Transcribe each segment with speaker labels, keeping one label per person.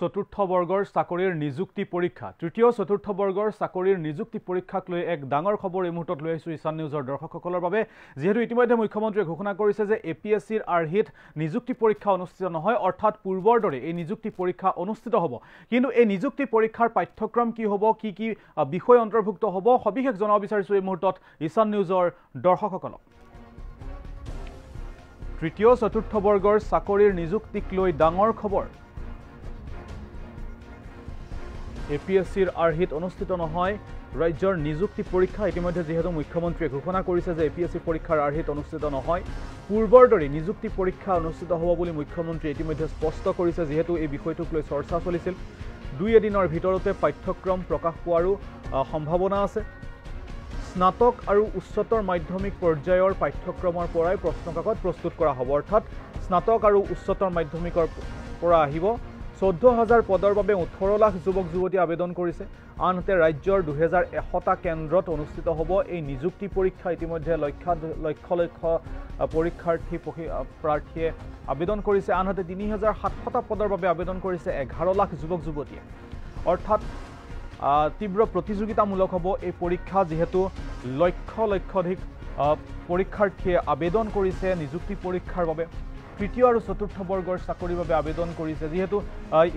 Speaker 1: চতুৰ্থ বৰ্গৰ চাকৰিৰ নিযুক্তি পৰীক্ষা তৃতীয় চতুৰ্থ বৰ্গৰ চাকৰিৰ নিযুক্তি পৰীক্ষাক লৈ এক ডাঙৰ খবৰ এই মুহূৰ্তত লৈ আহিছো ইছান নিউজৰ দৰ্শকসকলৰ বাবে যেহেতু ইতিমধ্যে মুখ্যমন্ত্ৰীয়ে ঘোষণা কৰিছে যে এপিএছচিৰ আৰ্হিত নিযুক্তি পৰীক্ষা অনুষ্ঠিত নহয় অৰ্থাৎ পূৰ্বৰ দৰে এই নিযুক্তি পৰীক্ষা অনুষ্ঠিত হ'ব কিন্তু এই নিযুক্তি পৰীক্ষাৰ পাঠ্যক্ৰম কি হ'ব কি কি বিষয় অন্তৰ্ভুক্ত হ'ব সবিশেষ জনাব বিচাৰিছো এই মুহূৰ্তত ইছান নিউজৰ দৰ্শকসকলক তৃতীয় চতুৰ্থ বৰ্গৰ চাকৰিৰ নিযুক্তিক লৈ ডাঙৰ খবৰ এপিএছচিৰ আৰ্হিত অনুষ্ঠিত নহয় ৰাজ্যৰ নিযুক্তি পৰীক্ষা ইতিমধ্যে যেহেতু মুখ্যমন্ত্ৰীয়ে ঘোষণা কৰিছে যে এপিএছচি পৰীক্ষাৰ আৰ্হিত অনুষ্ঠিত নহয় পূৰ্বৰ দৰে নিযুক্তি পৰীক্ষা অনুষ্ঠিত হ'ব বুলি মুখ্যমন্ত্ৰীয়ে ইতিমধ্যে স্পষ্ট কৰিছে যেহেতু এই বিষয়টোক লৈ চৰ্চা চলিছিল দুই এদিনৰ ভিতৰতে পাঠ্যক্ৰম প্ৰকাশ পোৱাৰো সম্ভাৱনা আছে স্নাতক আৰু উচ্চতৰ মাধ্যমিক পৰ্যায়ৰ পাঠ্যক্ৰমৰ পৰাই প্ৰশ্নকাকত প্ৰস্তুত কৰা হ'ব অৰ্থাৎ স্নাতক আৰু উচ্চতৰ মাধ্যমিকৰ পৰা আহিব 14,000 পদৰ বাবে 18 লাখ যুৱক যুৱতী আবেদন কৰিছে আনহাতে ৰাজ্যৰ 2100টা কেন্দ্ৰত অনুষ্ঠিত হ'ব এই নিযুক্তি পৰীক্ষা ইতিমধ্যে লক্ষ প্ৰাৰ্থীয়ে আবেদন কৰিছে আনহাতে 3,700টা পদৰ বাবে আবেদন কৰিছে 11 লাখ যুৱক যুৱতীয়ে অৰ্থাৎ তীব্ৰ প্ৰতিযোগিতামূলক হ'ব এই পৰীক্ষা যেহেতু লক্ষাধিক পৰীক্ষাৰ্থীয়ে আবেদন কৰিছে নিযুক্তি পৰীক্ষাৰ বাবে তৃতীয় আৰু চতুৰ্থ বৰ্গৰ চাকৰিৰ বাবে আবেদন কৰিছে যেহেতু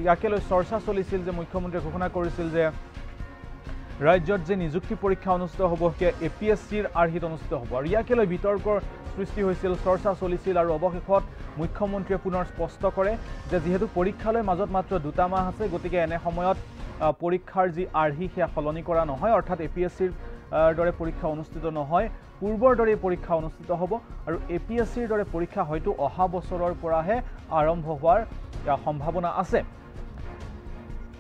Speaker 1: ইয়াকে লৈ চৰ্চা চলিছিল যে মুখ্যমন্ত্ৰীয়ে ঘোষণা কৰিছিল যে ৰাজ্যত যে নিযুক্তি পৰীক্ষা অনুষ্ঠিত হ'ব সেয়া এপিএছচিৰ আৰ্হিত অনুষ্ঠিত হ'ব আৰু ইয়াকে লৈ বিতৰ্কৰ সৃষ্টি হৈছিল চৰ্চা চলিছিল আৰু অৱশেষত মুখ্যমন্ত্ৰীয়ে পুনৰ স্পষ্ট কৰে যে যেহেতু পৰীক্ষালৈ মাজত মাত্ৰ 2 মাহ আছে গতিকে এনে সময়ত পৰীক্ষাৰ যি আৰ্হি সেয়া সলনি কৰা নহয় অৰ্থাৎ এপিএছচিৰ দৰে পৰীক্ষা অনুষ্ঠিত নহয় পূৰ্বৰ দৰে পৰীক্ষা অনুষ্ঠিত হ'ব আৰু এপিএছচিৰ দৰে পৰীক্ষা হয়তো অহা বছৰৰ পৰাহে আৰম্ভ হোৱাৰ সম্ভাৱনা আছে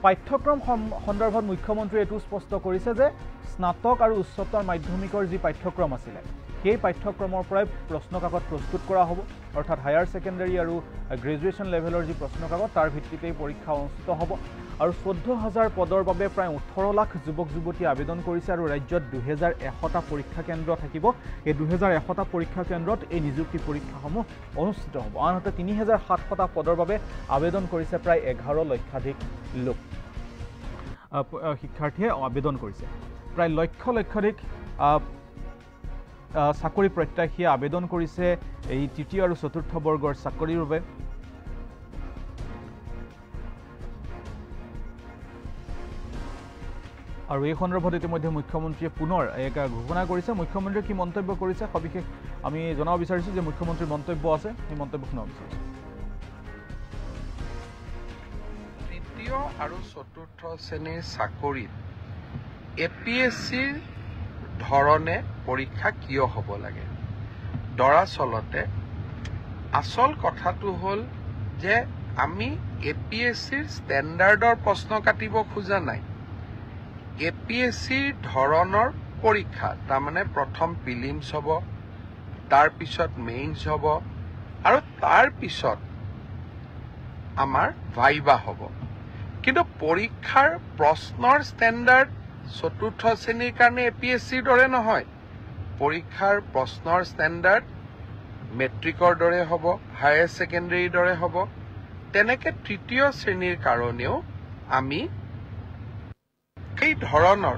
Speaker 1: পাঠ্যক্ৰম সন্দৰ্ভত মুখ্যমন্ত্ৰীয়ে এটো স্পষ্ট কৰিছে যে স্নাতক আৰু উচ্চতৰ মাধ্যমিকৰ যি পাঠ্যক্ৰম আছিল সেই পাঠ্যক্ৰমৰ পৰাই প্ৰশ্নকাকত প্ৰস্তুত কৰা হ'ব অৰ্থাৎ হায়াৰ সেকেন্ডাৰী আৰু গ্ৰেজুৱেচন লেভেলৰ যি প্ৰশ্নকাকত তাৰ ভিত্তিতেই পৰীক্ষা অনুষ্ঠিত হ'ব আৰু 14,000 পদৰ বাবে প্ৰায় 18 লাখ যুৱক যুৱতী আবেদন কৰিছে আৰু ৰাজ্যত 2100টা পৰীক্ষা কেন্দ্ৰ থাকিব এই 2100টা পৰীক্ষা কেন্দ্ৰত এই নিযুক্তি পৰীক্ষাসমূহ অনুষ্ঠিত হ'ব আনহাতে 3,700টা পদৰ বাবে আবেদন কৰিছে প্ৰায় 11 লক্ষাধিক লোক শিক্ষাৰ্থীয়ে আবেদন কৰিছে প্ৰায় লক্ষাধিক চাকৰি প্ৰত্যাশীয়ে আবেদন কৰিছে এই তৃতীয় আৰু চতুৰ্থ বৰ্গৰ চাকৰিৰ বাবে আৰু এই সন্দৰ্ভত ইতিমধ্যে মুখ্যমন্ত্ৰীয়ে পুনৰ এক ঘোষণা কৰিছে মুখ্যমন্ত্ৰীয়ে কি মন্তব্য কৰিছে সবিশেষ আমি জনাব বিচাৰিছো যে মুখ্যমন্ত্ৰীৰ মন্তব্য আছে এই মন্তব্য শুনাব বিচাৰিছো
Speaker 2: তৃতীয় আৰু চতুৰ্থ শ্ৰেণীৰ চাকৰিত এপিএছচিৰ ধৰণে পৰীক্ষা কিয় হ'ব লাগে দৰাচলতে আসল কথাটো হ'ল যে আমি এপিএছচিৰ ষ্টেণ্ডাৰ্ডৰ প্ৰশ্ন কাটিব খোজা নাই এপিএছচিৰ ধৰণৰ পৰীক্ষা তাৰমানে প্ৰথম প্ৰিলিমছ হ'ব তাৰ পিছত মেইনছ হ'ব আৰু তাৰ পিছত আমাৰ ভাইবা হ'ব কিন্তু পৰীক্ষাৰ প্ৰশ্নৰ ষ্টেণ্ডাৰ্ড চতুৰ্থ শ্ৰেণীৰ কাৰণে এপিএছচিৰ দৰে নহয় পৰীক্ষাৰ প্ৰশ্নৰ ষ্টেণ্ডাৰ্ড মেট্ৰিকৰ দৰে হ'ব হায়াৰ সেকেন্ডাৰীৰ দৰে হ'ব তেনেকে তৃতীয় শ্ৰেণীৰ কাৰণেও আমি এই ধৰণৰ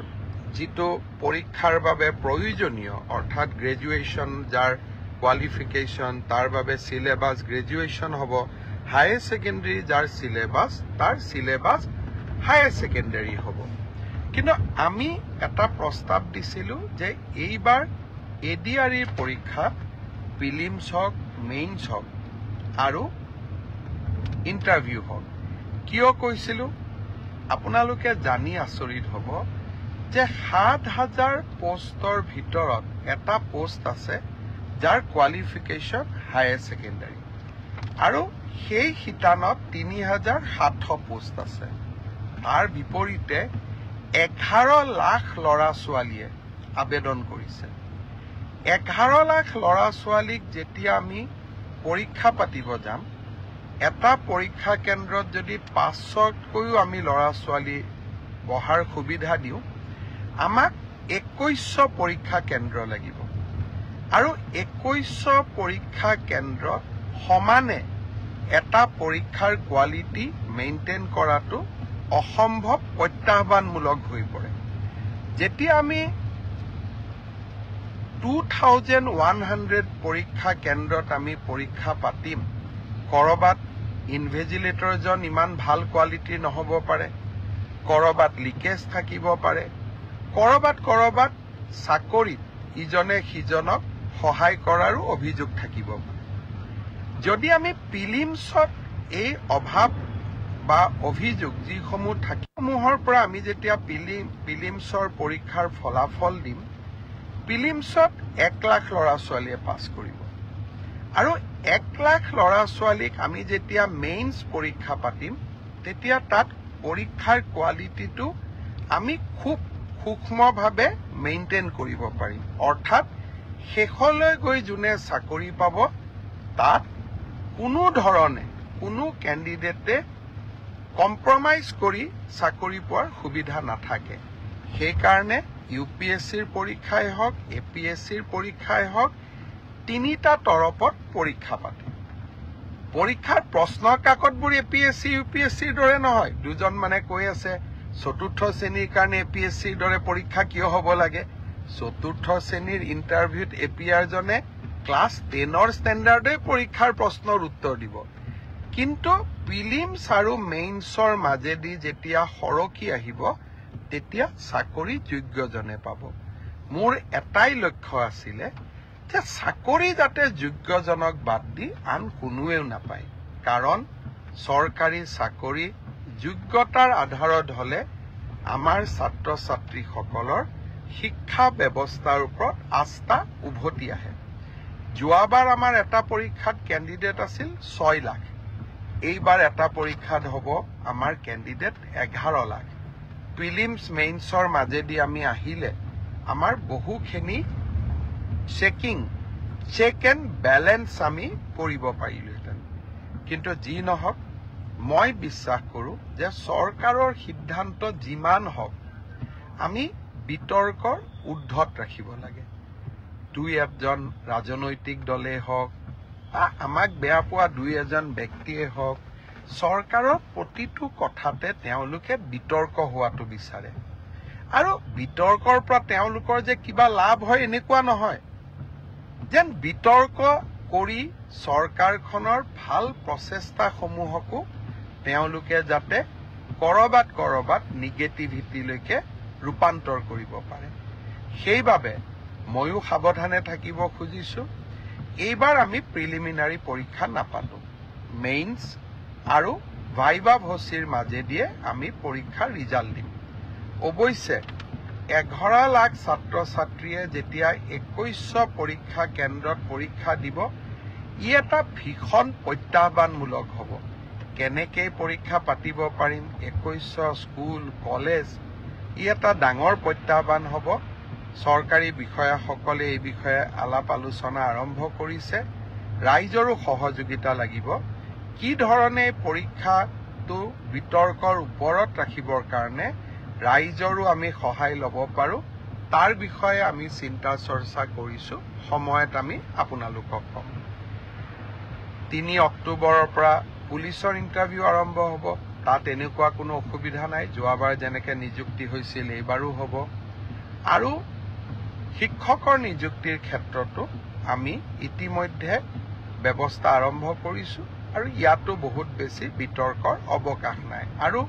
Speaker 2: যিটো পৰীক্ষাৰ বাবে প্ৰয়োজনীয় অৰ্থাৎ গ্ৰেজুৱেচন যাৰ কোৱালিফিকেশ্যন তাৰ বাবে সিলেবাস গ্ৰেজুৱেচন হ'ব হায়াৰ সেকেন্ডাৰী যাৰ সিলেবাস তাৰ সিলেবাস হায়াৰ সেকেন্ডাৰী হ'ব কিন্তু আমি এটা প্ৰস্তাৱ দিছিলো যে এইবাৰ এডিআৰইৰ পৰীক্ষা প্ৰিলিমছ হওক মেইনছ হওক আৰু ইণ্টাৰভিউ হওক কিয় কৈছিলো আপোনালোকে জানি আচৰিত হ'ব যে 7,000 পোষ্টৰ ভিতৰত এটা পোষ্ট আছে যাৰ কোৱালিফিকেশ্যন হায়াৰ সেকেন্ডাৰী আৰু সেই শিতানত 3,700 পোষ্ট আছে তাৰ বিপৰীতে 11 লাখ ল'ৰা ছোৱালীয়ে আবেদন কৰিছে 11 লাখ ল'ৰা ছোৱালীক যেতিয়া আমি পৰীক্ষা পাতিব যাম এটা পৰীক্ষা কেন্দ্ৰত যদি 500তকৈও আমি ল'ৰা ছোৱালী বহাৰ সুবিধা দিওঁ আমাক 2100 পৰীক্ষা কেন্দ্ৰ লাগিব আৰু 2100 পৰীক্ষা কেন্দ্ৰত সমানে এটা পৰীক্ষাৰ কোৱালিটি মেইনটেইন কৰাটো অসম্ভৱ প্ৰত্যাহ্বানমূলক হৈ পৰে যেতিয়া আমি 2100 পৰীক্ষা কেন্দ্ৰত আমি পৰীক্ষা পাতিম কৰবাত ইনভিজিলেটৰজন ইমান ভাল কোৱালিটিৰ নহব পাৰে কৰবাত লিকেজ থাকিব পাৰে কৰবাত চাকৰিত ইজনে সিজনক সহায় কৰাৰো অভিযোগ থাকিব পাৰে যদি আমি প্ৰিলিমছত এই অভাৱ বা অভিযোগ যিসমূহ থাকিসমূহৰ পৰা আমি যেতিয়া প্ৰিলিমছৰ পৰীক্ষাৰ ফলাফল দিম প্ৰিলিমছত 1 লাখ ল'ৰা ছোৱালীয়ে পাছ কৰিব আৰু 1 লাখ ল'ৰা ছোৱালীক আমি যেতিয়া মেইনছ পৰীক্ষা পাতিম তেতিয়া তাত পৰীক্ষাৰ কোৱালিটিটো আমি খুব সূক্ষ্মভাৱে মেইনটেইন কৰিব পাৰিম অৰ্থাৎ শেষলৈ গৈ যোনে চাকৰি পাব তাত কোনো ধৰণে কোনো কেণ্ডিডেটে কম্প্ৰমাইজ কৰি চাকৰি পোৱাৰ সুবিধা নাথাকে সেইকাৰণে UPSCৰ পৰীক্ষাই হওক APSCৰ পৰীক্ষাই হওক তিনিটা তৰপত পৰীক্ষা পাতে পৰীক্ষাৰ প্ৰশ্ন কাকতবোৰ APSC UPSCৰ দৰে নহয় দুজন মানে কৈ আছে চতুৰ্থ শ্ৰেণীৰ কাৰণে APSCৰ দৰে পৰীক্ষা কিয় হ'ব লাগে চতুৰ্থ শ্ৰেণীৰ ইণ্টাৰভিউত APR জনে ক্লাছ 10ৰ ষ্টেণ্ডাৰ্ডে পৰীক্ষাৰ প্ৰশ্নৰ উত্তৰ দিব কিন্তু প্ৰিলিমছ আৰু মেইনছৰ মাজেদি যেতিয়া সৰকি আহিব তেতিয়া চাকৰি যোগ্যজনে পাব মোৰ এটাই লক্ষ্য আছিলে যে চাকৰি যাতে যোগ্যজনক বাদ দি আন কোনোৱেও নাপায় কাৰণ চৰকাৰী চাকৰি যোগ্যতাৰ আধাৰত হলে আমাৰ ছাত্ৰ ছাত্ৰীসকলৰ শিক্ষা ব্যৱস্থাৰ ওপৰত আস্থা উভতি আহে যোৱাবাৰ আমাৰ এটা পৰীক্ষাত কেণ্ডিডেট আছিল 6 লাখ এইবাৰ এটা পৰীক্ষাত হ'ব আমাৰ কেণ্ডিডেট 11 লাখ প্ৰিলিমছ মেইনছৰ মাজেদি আমি আহিলে আমাৰ বহুখিনি চেক এণ্ড বেলেন্স আমি কৰিব পাৰিলোহেঁতেন কিন্তু যি নহওক মই বিশ্বাস কৰোঁ যে চৰকাৰৰ সিদ্ধান্ত যিমান হওক আমি বিতৰ্কৰ ঊৰ্ধত ৰাখিব লাগে দুই এজন ৰাজনৈতিক দলেই হওক বা আমাক বেয়া পোৱা দুই এজন ব্যক্তিয়ে হওক চৰকাৰৰ প্ৰতিটো কথাতে তেওঁলোকে বিতৰ্ক হোৱাটো বিচাৰে আৰু বিতৰ্কৰ পৰা তেওঁলোকৰ যে কিবা লাভ হয় এনেকুৱা নহয় যেন বিতৰ্ক কৰি চৰকাৰখনৰ ভাল প্ৰচেষ্টাসমূহকো তেওঁলোকে যাতে কৰবাত নিগেটিভিটিলৈকে ৰূপান্তৰ কৰিব পাৰে সেইবাবে ময়ো সাৱধানে থাকিব খুজিছো এইবাৰ আমি প্ৰিলিমিনাৰী পৰীক্ষা নাপাতো মেইনছ আৰু ভাইবা ভচিৰ মাজেদিয়ে আমি পৰীক্ষাৰ ৰিজাল্ট দিম অৱশ্যে 11 লাখ ছাত্ৰ ছাত্ৰীয়ে যেতিয়া 2100 পৰীক্ষা কেন্দ্ৰত পৰীক্ষা দিব ই এটা ভীষণ প্ৰত্যাহ্বানমূলক হ'ব কেনেকে পৰীক্ষা পাতিব পাৰিম 2100 স্কুল কলেজ ই এটা ডাঙৰ প্ৰত্যাহ্বান হ'ব চৰকাৰী বিষয়াসকলে এই বিষয়ে আলাপ আলোচনা আৰম্ভ কৰিছে ৰাইজৰো সহযোগিতা লাগিব কি ধৰণে পৰীক্ষাটো বিতৰ্কৰ ওপৰত ৰাখিবৰ কাৰণে ৰাইজৰো আমি সহায় ল'ব পাৰো তাৰ বিষয়ে আমি চিন্তা চৰ্চা কৰিছো সময়ত আমি আপোনালোকক কম 3 অক্টোবৰৰ পৰা পুলিচৰ ইণ্টাৰভিউ আৰম্ভ হ'ব তাত এনেকুৱা কোনো অসুবিধা নাই যোৱাবাৰ যেনেকৈ নিযুক্তি হৈছিল এইবাৰো হ'ব আৰু শিক্ষকৰ নিযুক্তিৰ ক্ষেত্ৰতো আমি ইতিমধ্যে ব্যৱস্থা আৰম্ভ কৰিছো আৰু ইয়াতো বহুত বেছি বিতৰ্কৰ অৱকাশ নাই আৰু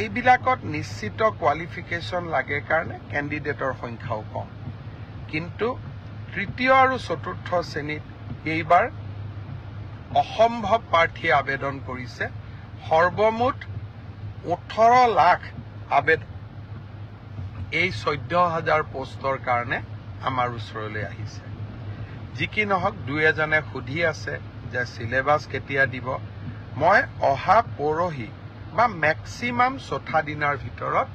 Speaker 2: এইবিলাকত নিশ্চিত কোৱালিফিকেশ্যন লাগে কাৰণে কেণ্ডিডেটৰ সংখ্যাও কম কিন্তু তৃতীয় আৰু চতুৰ্থ শ্ৰেণীত এইবাৰ অসম্ভৱ প্ৰাৰ্থীয়ে আবেদন কৰিছে সৰ্বমুঠ 18 লাখ আবেদন এই 14,000 পোষ্টৰ কাৰণে আমাৰ ওচৰলৈ আহিছে যি কি নহওক দুই এজনে সুধি আছে যে সিলেবাস কেতিয়া দিব মই অহা পৰহি বা মেক্সিমাম 4 দিনৰ ভিতৰত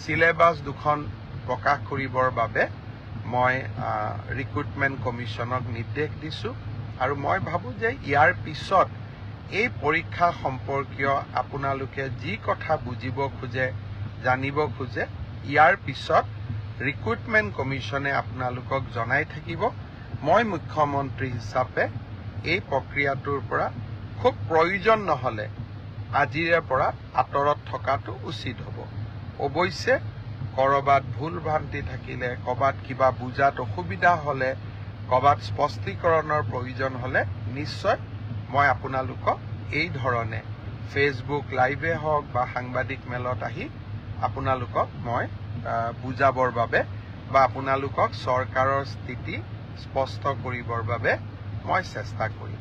Speaker 2: সিলেবাস দুখন প্ৰকাশ কৰিবৰ বাবে মই ৰিক্ৰুটমেণ্ট কমিশ্যনক নিৰ্দেশ দিছো আৰু মই ভাবো যে ইয়াৰ পিছত এই পৰীক্ষা সম্পৰ্কীয় আপোনালোকে যি কথা বুজিব খোজে জানিব খোজে ইয়াৰ পিছত ৰিক্ৰুটমেণ্ট কমিশ্যনে আপোনালোকক জনাই থাকিব মই মুখ্যমন্ত্ৰী হিচাপে এই প্ৰক্ৰিয়াটোৰ পৰা খুব প্ৰয়োজন নহ'লে আজিৰে পৰা আঁতৰত থকাটো উচিত হ'ব। অৱশ্যে কৰবাত ভুল ভ্ৰান্তি থাকিলে, কৰবাত কিবা বুজাত অসুবিধা হ'লে, কৰবাত স্পষ্টীকৰণৰ প্ৰয়োজন হ'লে নিশ্চয় মই আপোনালোকক এই ধৰণে ফেচবুক লাইভে হওক বা সাংবাদিক মেলত আহি আপোনালোকক মই বুজাবৰ বাবে বা আপোনালোকক চৰকাৰৰ স্থিতি স্পষ্ট কৰিবৰ বাবে মই চেষ্টা কৰিম।